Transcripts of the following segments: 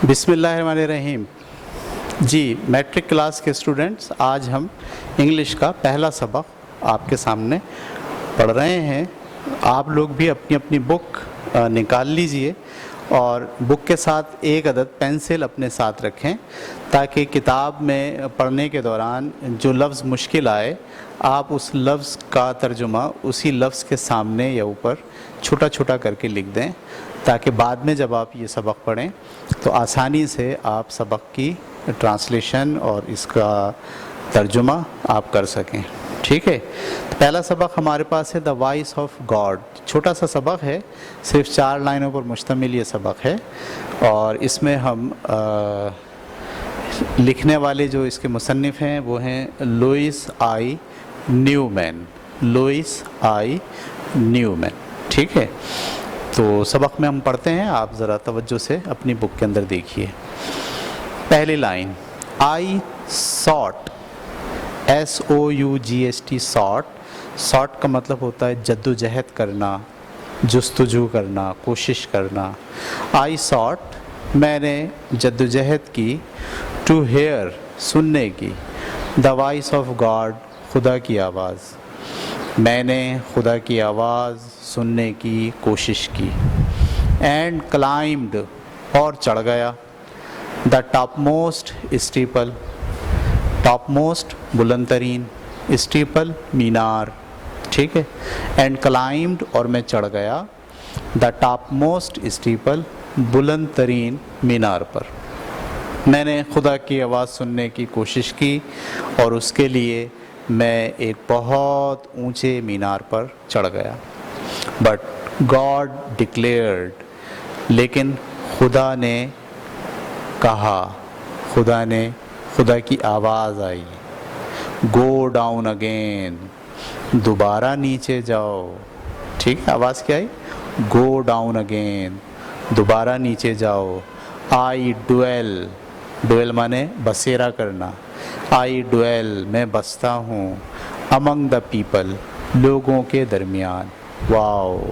بسم اللہ الرحمن الرحیم. جی میٹرک کلاس کے اسٹوڈنٹس، آج ہم انگلش کا پہلا سبق آپ کے سامنے پڑھ رہے ہیں. آپ لوگ بھی اپنی اپنی بک نکال لیجئے اور بک کے ساتھ ایک عدد پینسل اپنے ساتھ رکھیں تاکہ کتاب میں پڑھنے کے دوران جو لفظ مشکل آئے آپ اس لفظ کا ترجمہ اسی لفظ کے سامنے یا اوپر چھوٹا چھوٹا کر کے لکھ دیں تاکہ بعد میں جب آپ یہ سبق پڑھیں تو آسانی سے آپ سبق کی ٹرانسلیشن اور اس کا ترجمہ آپ کر سکیں. ٹھیک ہے، پہلا سبق ہمارے پاس ہے دا وائس آف گاڈ. چھوٹا سا سبق ہے، صرف 4 لائنوں پر مشتمل یہ سبق ہے اور اس میں ہم لکھنے والے جو اس کے مصنف ہیں وہ ہیں لوئس آئی نیومین. لوئس آئی نیومین. ٹھیک ہے، تو سبق میں ہم پڑھتے ہیں، آپ ذرا توجہ سے اپنی بک کے اندر دیکھیے. پہلی لائن آئی ساٹ، SOUGHT ساٹ. ساٹ کا مطلب ہوتا ہے جد و جہد کرنا، جستجو کرنا، کوشش کرنا. آئی ساٹ میں نے جد و جہد کی، ٹو ہیئر سننے کی، دا وائس آف گاڈ خدا کی آواز. میں نے خدا کی آواز سننے کی کوشش کی. اینڈ کلائمڈ اور چڑھ گیا، the top most staple. Top most بلند ترین، اسٹیپل مینار. ٹھیک ہے، اینڈ کلائمڈ اور میں چڑھ گیا، دا ٹاپ موسٹ اسٹیپل بلند ترین مینار پر. میں نے خدا کی آواز سننے کی کوشش کی اور اس کے لیے میں ایک بہت اونچے مینار پر چڑھ گیا. بٹ گاڈ ڈکلیئرڈ، لیکن خدا نے کہا، خدا کی آواز آئی، گو ڈاؤن اگین، دوبارہ نیچے جاؤ. ٹھیک ہے، آواز کیا آئی؟ گو ڈاؤن اگین، دوبارہ نیچے جاؤ. آئی ڈویل، ڈویل مانے بسیرا کرنا. آئی ڈویل میں بستا ہوں، امنگ دا پیپل لوگوں کے درمیان. واو.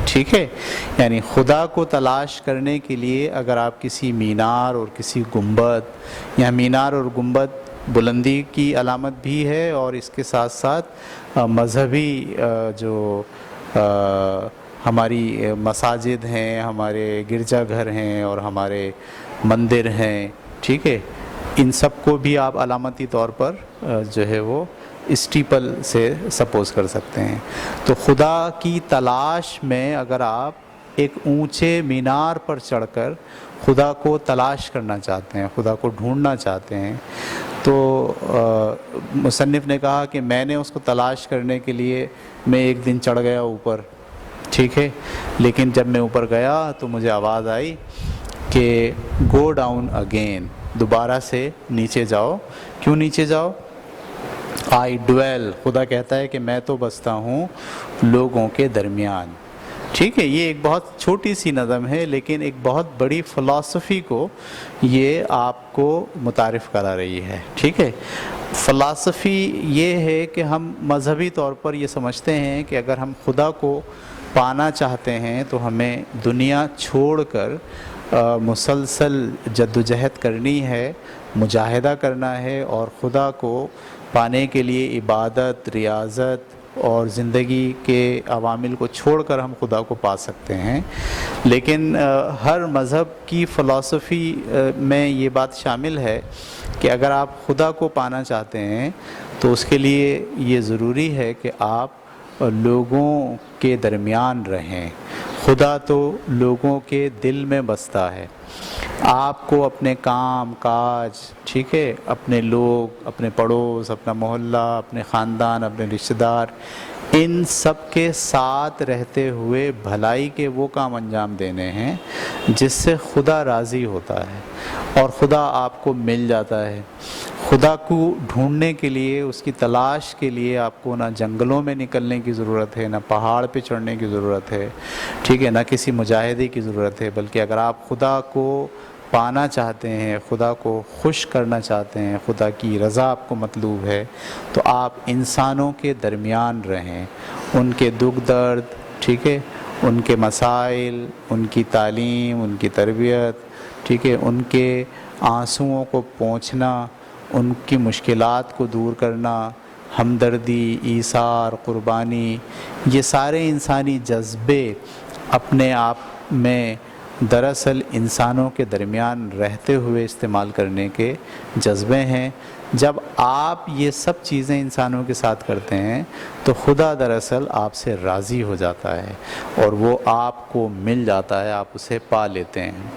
ٹھیک ہے، یعنی خدا کو تلاش کرنے کے لیے اگر آپ کسی مینار اور کسی گنبد، یا مینار اور گنبد بلندی کی علامت بھی ہے اور اس کے ساتھ ساتھ مذہبی جو ہماری مساجد ہیں، ہمارے گرجا گھر ہیں اور ہمارے مندر ہیں، ٹھیک ہے، ان سب کو بھی آپ علامتی طور پر جو ہے وہ اسٹیپل سے سپوز کر سکتے ہیں. تو خدا کی تلاش میں اگر آپ ایک اونچے مینار پر چڑھ کر خدا کو تلاش کرنا چاہتے ہیں، خدا کو ڈھونڈنا چاہتے ہیں، تو مصنف نے کہا کہ میں نے اس کو تلاش کرنے کے لیے میں ایک دن چڑھ گیا اوپر. ٹھیک ہے، لیکن جب میں اوپر گیا تو مجھے آواز آئی کہ گو ڈاؤن اگین، دوبارہ سے نیچے جاؤ. کیوں نیچے جاؤ؟ آئی ڈویل، خدا کہتا ہے کہ میں تو بستا ہوں لوگوں کے درمیان. ٹھیک ہے، یہ ایک بہت چھوٹی سی نظم ہے لیکن ایک بہت بڑی فلسفی کو یہ آپ کو متعارف کرا رہی ہے. ٹھیک ہے، فلسفی یہ ہے کہ ہم مذہبی طور پر یہ سمجھتے ہیں کہ اگر ہم خدا کو پانا چاہتے ہیں تو ہمیں دنیا چھوڑ کر مسلسل جد و جہد کرنی ہے، مجاہدہ کرنا ہے اور خدا کو پانے کے لیے عبادت، ریاضت اور زندگی کے عوامل کو چھوڑ کر ہم خدا کو پا سکتے ہیں. لیکن ہر مذہب کی فلسفی میں یہ بات شامل ہے کہ اگر آپ خدا کو پانا چاہتے ہیں تو اس کے لیے یہ ضروری ہے کہ آپ لوگوں کے درمیان رہیں. خدا تو لوگوں کے دل میں بستا ہے. آپ کو اپنے کام کاج، ٹھیک ہے، اپنے لوگ، اپنے پڑوس، اپنا محلہ، اپنے خاندان، اپنے رشتہ دار، ان سب کے ساتھ رہتے ہوئے بھلائی کے وہ کام انجام دینے ہیں جس سے خدا راضی ہوتا ہے اور خدا آپ کو مل جاتا ہے. خدا کو ڈھونڈنے کے لیے، اس کی تلاش کے لیے آپ کو نہ جنگلوں میں نکلنے کی ضرورت ہے، نہ پہاڑ پہ چڑھنے کی ضرورت ہے، ٹھیک ہے، نہ کسی مجاہدے کی ضرورت ہے، بلکہ اگر آپ خدا کو پانا چاہتے ہیں، خدا کو خوش کرنا چاہتے ہیں، خدا کی رضا آپ کو مطلوب ہے تو آپ انسانوں کے درمیان رہیں، ان کے دکھ درد، ٹھیک ہے، ان کے مسائل، ان کی تعلیم، ان کی تربیت، ٹھیک ہے، ان کے آنسوؤں کو پونچھنا، ان کی مشکلات کو دور کرنا، ہمدردی، ایثار، قربانی، یہ سارے انسانی جذبے اپنے آپ میں دراصل انسانوں کے درمیان رہتے ہوئے استعمال کرنے کے جذبے ہیں۔ جب آپ یہ سب چیزیں انسانوں کے ساتھ کرتے ہیں تو خدا دراصل آپ سے راضی ہو جاتا ہے اور وہ آپ کو مل جاتا ہے، آپ اسے پا لیتے ہیں۔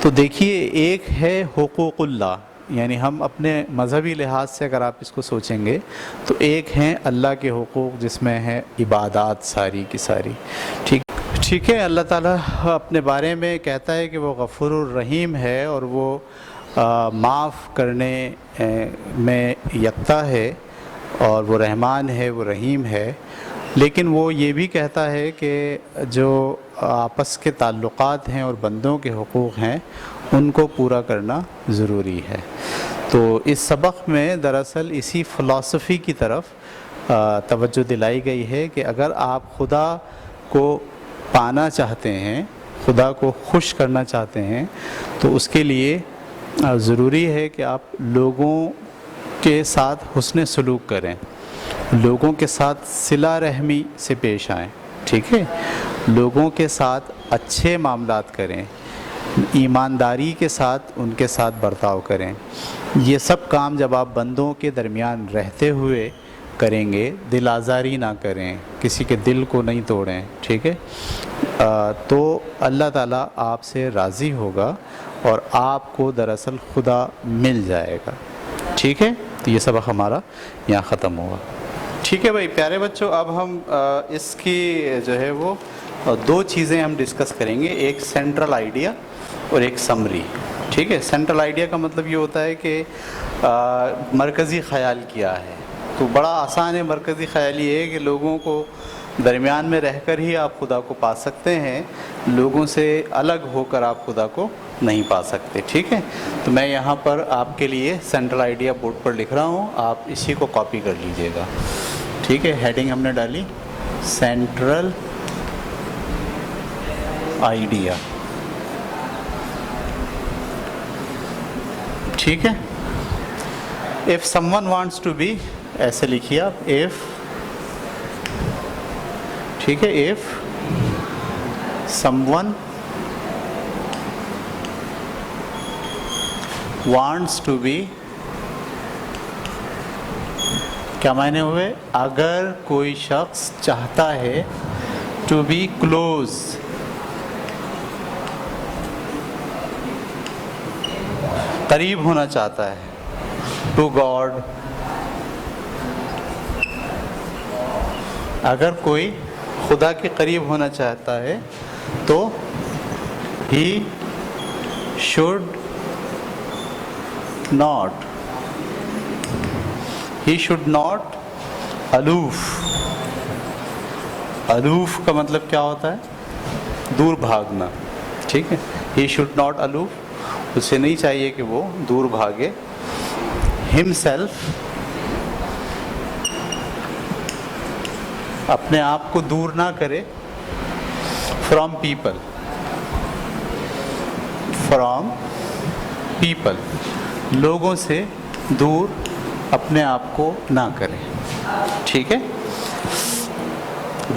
تو دیکھیے، ایک ہے حقوق اللہ، یعنی ہم اپنے مذہبی لحاظ سے اگر آپ اس کو سوچیں گے تو ایک ہیں اللہ کے حقوق، جس میں ہے عبادات ساری کی ساری، ٹھیک ہے۔ اللہ تعالیٰ اپنے بارے میں کہتا ہے کہ وہ غفور الرحیم ہے اور وہ معاف کرنے میں یکتا ہے، اور وہ رحمان ہے، وہ رحیم ہے، لیکن وہ یہ بھی کہتا ہے کہ جو آپس کے تعلقات ہیں اور بندوں کے حقوق ہیں ان کو پورا کرنا ضروری ہے۔ تو اس سبق میں دراصل اسی فلسفی کی طرف توجہ دلائی گئی ہے کہ اگر آپ خدا کو پانا چاہتے ہیں، خدا کو خوش کرنا چاہتے ہیں، تو اس کے لیے ضروری ہے کہ آپ لوگوں کے ساتھ حسن سلوک کریں، لوگوں کے ساتھ صلہ رحمی سے پیش آئیں، ٹھیک ہے، لوگوں کے ساتھ اچھے معاملات کریں، ایمانداری کے ساتھ ان کے ساتھ برتاؤ کریں۔ یہ سب کام جب آپ بندوں کے درمیان رہتے ہوئے کریں گے، دل آزاری نہ کریں، کسی کے دل کو نہیں توڑیں، ٹھیک ہے، تو اللہ تعالیٰ آپ سے راضی ہوگا اور آپ کو دراصل خدا مل جائے گا، ٹھیک ہے۔ تو یہ سبق ہمارا یہاں ختم ہوا، ٹھیک ہے بھائی پیارے بچوں۔ اب ہم اس کی جو ہے وہ دو چیزیں ہم ڈسکس کریں گے، ایک سینٹرل آئیڈیا اور ایک سمری، ٹھیک ہے۔ سینٹرل آئیڈیا کا مطلب یہ ہوتا ہے کہ مرکزی خیال کیا ہے، تو بڑا آسان ہے۔ مرکزی خیال یہ ہے کہ لوگوں کو درمیان میں رہ کر ہی آپ خدا کو پا سکتے ہیں، لوگوں سے الگ ہو کر آپ خدا کو نہیں پا سکتے، ٹھیک ہے۔ تو میں یہاں پر آپ کے لیے سینٹرل آئیڈیا بورڈ پر لکھ رہا ہوں، آپ اسی کو کاپی کر لیجئے گا، ٹھیک ہے۔ ہیڈنگ ہم نے ڈالی سینٹرل آئیڈیا، ٹھیک ہے۔ if someone wants to be، ایسے لکھیے آپ، if، ٹھیک ہے، if someone wants to be، کیا معنی ہوئے؟ اگر کوئی شخص چاہتا ہے to be close، قریب ہونا چاہتا ہے، ٹو گاڈ، اگر کوئی خدا کے قریب ہونا چاہتا ہے تو ہی شوڈ ناٹ الوف۔ الوف کا مطلب کیا ہوتا ہے؟ دور بھاگنا، ٹھیک ہے۔ ہی شوڈ ناٹ الوف، اسے نہیں چاہیے کہ وہ دور بھاگے۔ himself، اپنے آپ کو دور نہ کرے، from people، لوگوں سے دور اپنے آپ کو نہ کرے، ٹھیک ہے۔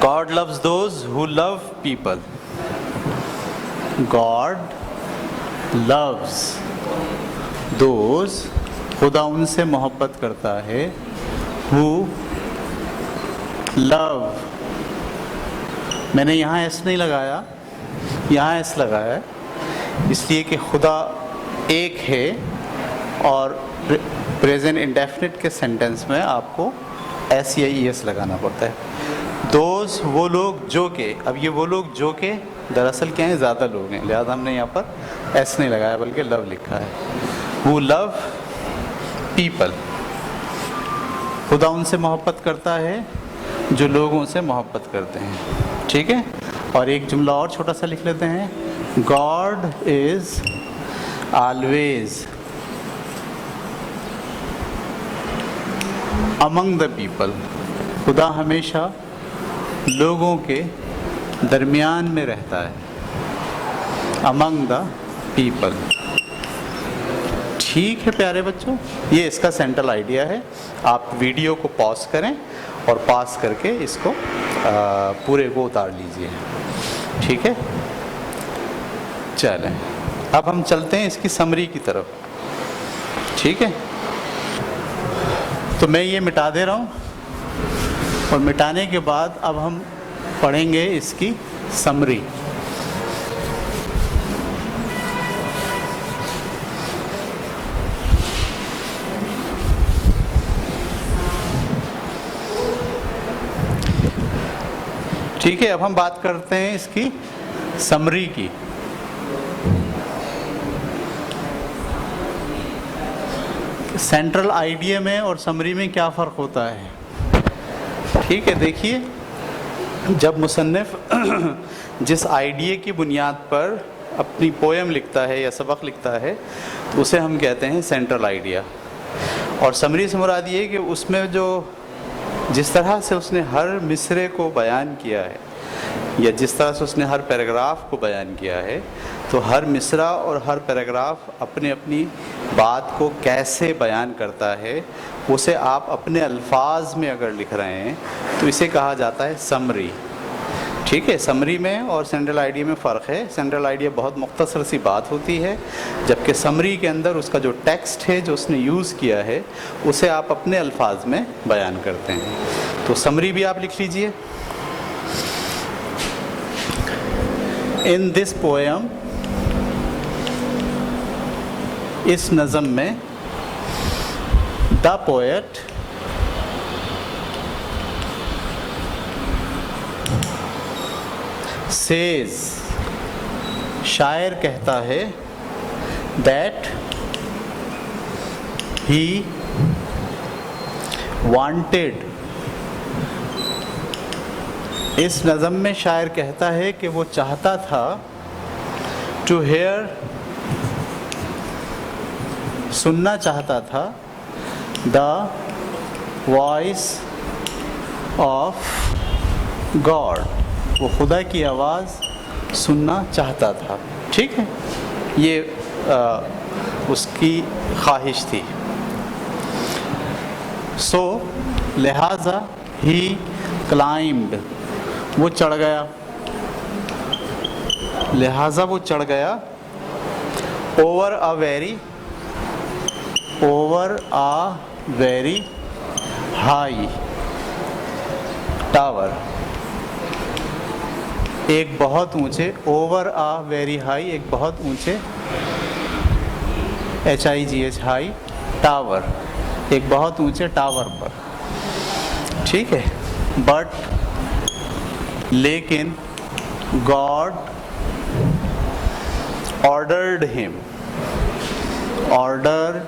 God loves those who love people، God loves those، خدا ان سے محبت کرتا ہے، who love، میں نے یہاں ایس نہیں لگایا، یہاں ایس لگایا ہے، اس لیے کہ خدا ایک ہے، اور پریزنٹ انڈیفینٹ کے سینٹینس میں آپ کو ایس یا ای ایس لگانا پڑتا ہے۔ دوز، وہ لوگ جو کہ، اب یہ وہ لوگ جو کہ دراصل کیا ہیں؟ زیادہ لوگ ہیں، لہذا ہم نے یہاں پر ایس نہیں لگایا بلکہ لو لکھا ہے۔ who love people، خدا ان سے محبت کرتا ہے جو لوگوں سے محبت کرتے ہیں، ٹھیک ہے۔ اور ایک جملہ اور چھوٹا سا لکھ لیتے ہیں، God is always among the people، خدا ہمیشہ لوگوں کے درمیان میں رہتا ہے، among the people. ٹھیک ہے پیارے بچوں، یہ اس کا سینٹرل آئیڈیا ہے. آپ ویڈیو کو پاز کریں اور پاس کر کے اس کو پورے کو اتار لیجئے. ٹھیک ہے، چلیں اب ہم چلتے ہیں اس کی سمری کی طرف. ٹھیک ہے، تو میں یہ مٹا دے رہا ہوں، اور مٹانے کے بعد اب ہم پڑھیں گے اس کی سمری. ٹھیک ہے، اب ہم بات کرتے ہیں اس کی سمری کی. سینٹرل آئیڈیا میں اور سمری میں کیا فرق ہوتا ہے؟ ٹھیک ہے، دیکھیے، جب مصنف جس آئیڈیا کی بنیاد پر اپنی پویم لکھتا ہے یا سبق لکھتا ہے تو اسے ہم کہتے ہیں سینٹرل آئیڈیا. اور سمری سے مراد یہ ہے کہ اس میں جس طرح سے اس نے ہر مصرے کو بیان کیا ہے یا جس طرح سے اس نے ہر پیراگراف کو بیان کیا ہے، تو ہر مصرع اور ہر پیراگراف اپنی بات کو کیسے بیان کرتا ہے، اسے آپ اپنے الفاظ میں اگر لکھ رہے ہیں تو اسے کہا جاتا ہے سمری. ٹھیک ہے، سمری میں اور سینٹرل آئیڈیا میں فرق ہے. سینٹرل آئیڈیا بہت مختصر سی بات ہوتی ہے، جبکہ سمری کے اندر اس کا جو ٹیکسٹ ہے جو اس نے یوز کیا ہے اسے آپ اپنے الفاظ میں بیان کرتے ہیں. تو سمری بھی آپ لکھ لیجئے. ان دس پوئم، اس نظم میں، دا پوئٹ says، شاعر کہتا ہے، that he wanted، اس نظم میں شاعر کہتا ہے کہ وہ چاہتا تھا to hear، سننا چاہتا تھا the voice of God، وہ خدا کی آواز سننا چاہتا تھا. ٹھیک ہے، یہ اس کی خواہش تھی. سو لہٰذا ہی کلائمڈ، وہ چڑھ گیا، لہٰذا وہ چڑھ گیا over are very high tower, ایک بہت اونچے، اوور آ ویری ہائی، ایک بہت اونچے، HIGH ہائی، ٹاور، ایک بہت اونچے ٹاور پر. ٹھیک ہے، بٹ لیکن گاڈ آرڈرڈ ہم، آرڈر،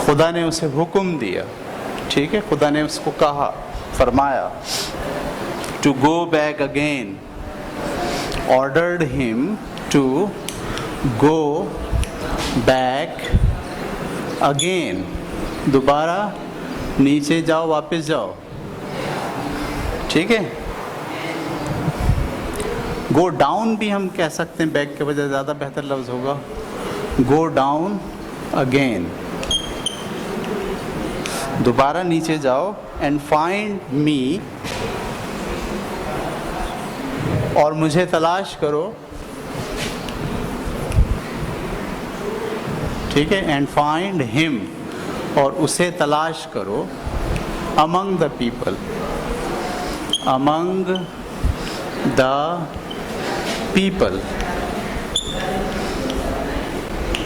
خدا نے اسے حکم دیا. ٹھیک ہے، خدا نے اس کو کہا، فرمایا to go back again، ordered him to go back again، دوبارہ نیچے جاؤ، واپس جاؤ. ٹھیک ہے، go down بھی ہم کہہ سکتے ہیں، بیک کے بجائے زیادہ بہتر لفظ ہوگا go down again، دوبارہ نیچے جاؤ، and find me، اور مجھے تلاش کرو. ٹھیک ہے، اینڈ فائنڈ ہم، اور اسے تلاش کرو، امنگ the people, Umang the people.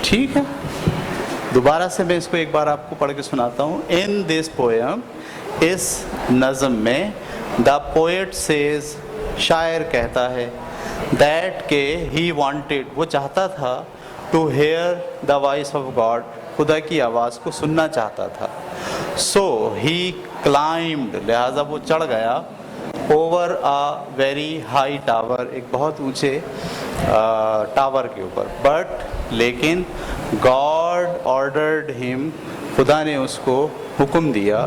ٹھیک ہے، دوبارہ سے میں اس کو ایک بار آپ کو پڑھ کے سناتا ہوں. ان دس پوئم، اس نظم میں، دا پوئٹ سیز، شاعر کہتا ہے، دیٹ کہ ہی وانٹیڈ، وہ چاہتا تھا، to hear the voice of God, خدا کی آواز کو سننا چاہتا تھا. سو ہی کلائمڈ، لہٰذا وہ چڑھ گیا، over are very high tower, ایک بہت اونچے ٹاور کے اوپر. بٹ لیکن گاڈ آرڈرڈ ہم، خدا نے اس کو حکم دیا.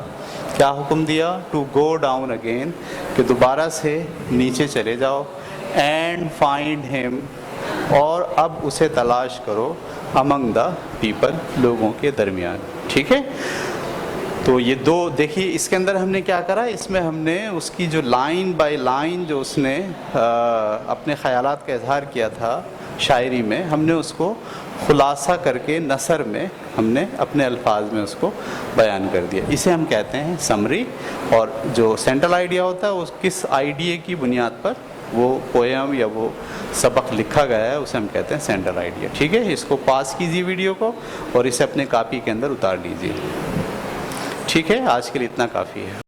کیا حکم دیا؟ ٹو گو ڈاؤن اگین، کہ دوبارہ سے نیچے چلے جاؤ. اینڈ فائنڈ ہم، اور اب اسے تلاش کرو امنگ دا پیپل، لوگوں کے درمیان. ٹھیک ہے، تو یہ دو دیکھیے اس کے اندر ہم نے کیا کرا، اس میں ہم نے اس کی جو لائن بائی لائن جو اس نے اپنے خیالات کا اظہار کیا تھا شاعری میں، ہم نے اس کو خلاصہ کر کے نثر میں ہم نے اپنے الفاظ میں اس کو بیان کر دیا. اسے ہم کہتے ہیں سمری. اور جو سینٹرل آئیڈیا ہوتا ہے اس کس آئیڈیا کی بنیاد پر وہ پویم یا وہ سبق لکھا گیا ہے اسے ہم کہتے ہیں سینٹرل آئیڈیا. ٹھیک ہے، اس کو پاس کیجیے ویڈیو کو اور اسے اپنے کاپی کے اندر اتار لیجیے. ٹھیک ہے، آج کے لیے اتنا کافی ہے.